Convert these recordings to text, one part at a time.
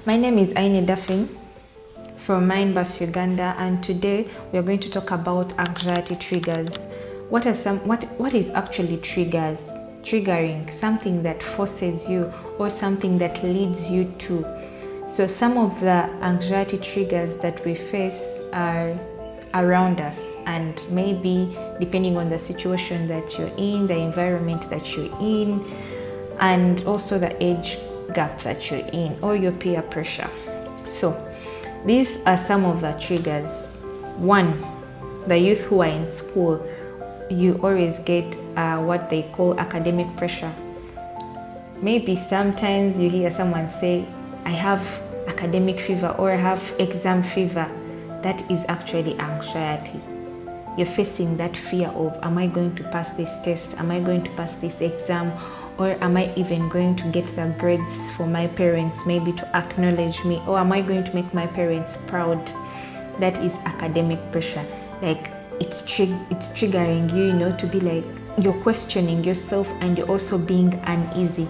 My name is Aine Daffin from Mindbus Uganda, and today we are going to talk about anxiety triggers. What is actually triggers? Triggering, something that forces you or something that leads you to. So some of the anxiety triggers that we face are around us, and maybe depending on the situation that you're in, the environment that you're in, and also the age gap that you're in or your peer pressure. So these are some of the triggers. One, the youth who are in school, you always get what they call academic pressure. Maybe sometimes you hear someone say, I have academic fever or I have exam fever. That is actually anxiety. You're facing that fear of, am I going to pass this test? Am I going to pass this exam? Or am I even going to get the grades for my parents maybe to acknowledge me? Or am I going to make my parents proud? That is academic pressure. Like it's triggering you, to be like, you're questioning yourself and you're also being uneasy.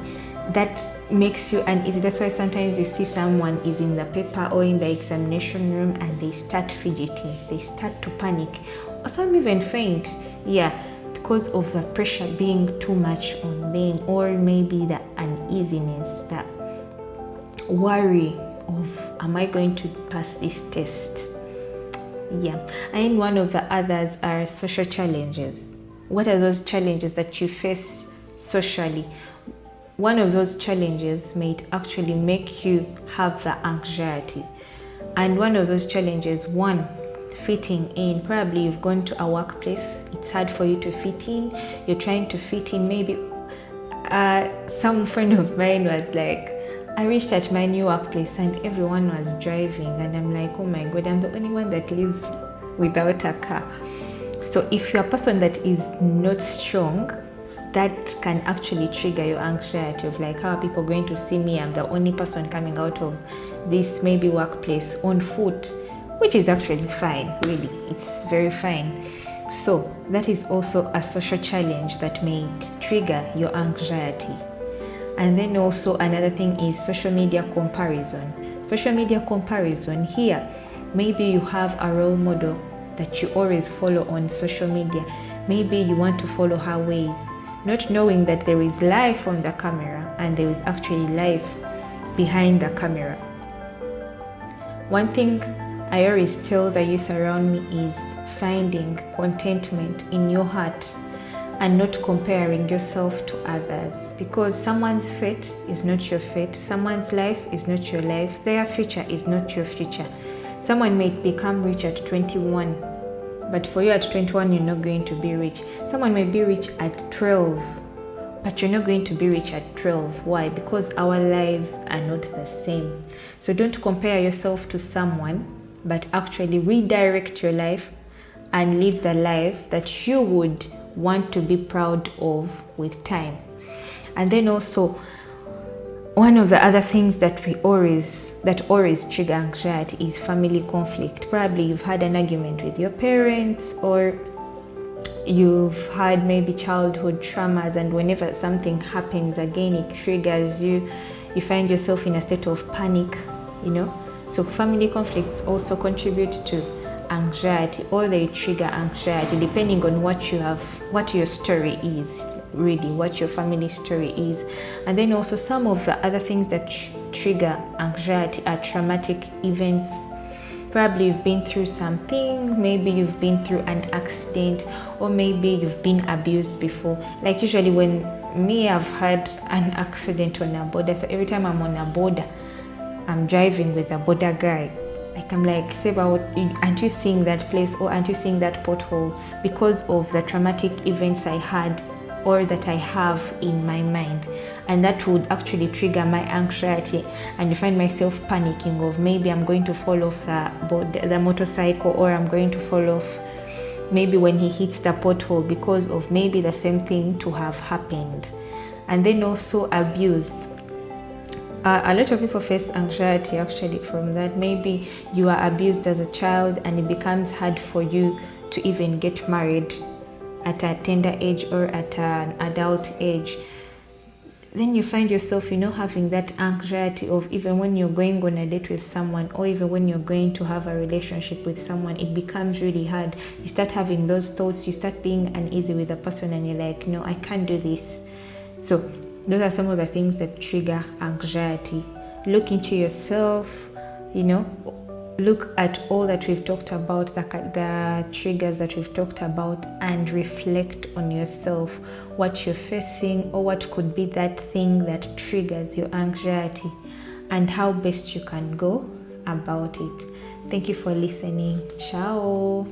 That makes you uneasy. That's why sometimes you see someone is in the paper or in the examination room and they start fidgeting, they start to panic, or some even faint. Yeah, because of the pressure being too much on them, or maybe the uneasiness, the worry of, am I going to pass this test? Yeah, and one of the others are social challenges. What are those challenges that you face socially? One of those challenges might actually make you have the anxiety. And one of those challenges, one, fitting in. Probably you've gone to a workplace, it's hard for you to fit in, you're trying to fit in. Maybe some friend of mine was like, I reached at my new workplace and everyone was driving, and I'm like, oh my god, I'm the only one that lives without a car. So if you're a person that is not strong, that can actually trigger your anxiety of like, how are people going to see me? I'm the only person coming out of this maybe workplace on foot, which is actually fine, really, it's very fine. So that is also a social challenge that may trigger your anxiety. And then also another thing is social media comparison. Social media comparison here, maybe you have a role model that you always follow on social media. Maybe you want to follow her ways, not knowing that there is life on the camera and there is actually life behind the camera. One thing I always tell the youth around me is finding contentment in your heart and not comparing yourself to others, because someone's fate is not your fate, someone's life is not your life, their future is not your future. Someone may become rich at 21, but for you at 21 you're not going to be rich. Someone may be rich at 12, but you're not going to be rich at 12. Why? Because our lives are not the same. So don't compare yourself to someone, but actually redirect your life and live the life that you would want to be proud of with time. And then also, one of the other things that always trigger anxiety is family conflict. Probably you've had an argument with your parents, or you've had maybe childhood traumas, and whenever something happens again, it triggers you. You find yourself in a state of panic, So family conflicts also contribute to anxiety, or they trigger anxiety depending on what your story is, really, what your family story is. And then also some of the other things that trigger anxiety are traumatic events. Probably you've been through something, maybe you've been through an accident, or maybe you've been abused before. Like usually when I've had an accident on a border, so every time I'm on a border, I'm driving with a border guy. Like I'm like, Seba, aren't you seeing that place, or aren't you seeing that pothole? Because of the traumatic events I had or that I have in my mind. And that would actually trigger my anxiety, and you find myself panicking of, maybe I'm going to fall off the motorcycle, or I'm going to fall off maybe when he hits the pothole, because of maybe the same thing to have happened. And then also abuse. A lot of people face anxiety actually from that. Maybe you are abused as a child and it becomes hard for you to even get married at a tender age or at an adult age. then you find yourself, having that anxiety of, even when you're going on a date with someone, or even when you're going to have a relationship with someone, it becomes really hard. You start having those thoughts, you start being uneasy with the person, and you're like, no, I can't do this. So those are some of the things that trigger anxiety. Look into yourself, look at all that we've talked about, the triggers that we've talked about, and reflect on yourself, what you're facing, or what could be that thing that triggers your anxiety, and how best you can go about it. Thank you for listening. Ciao.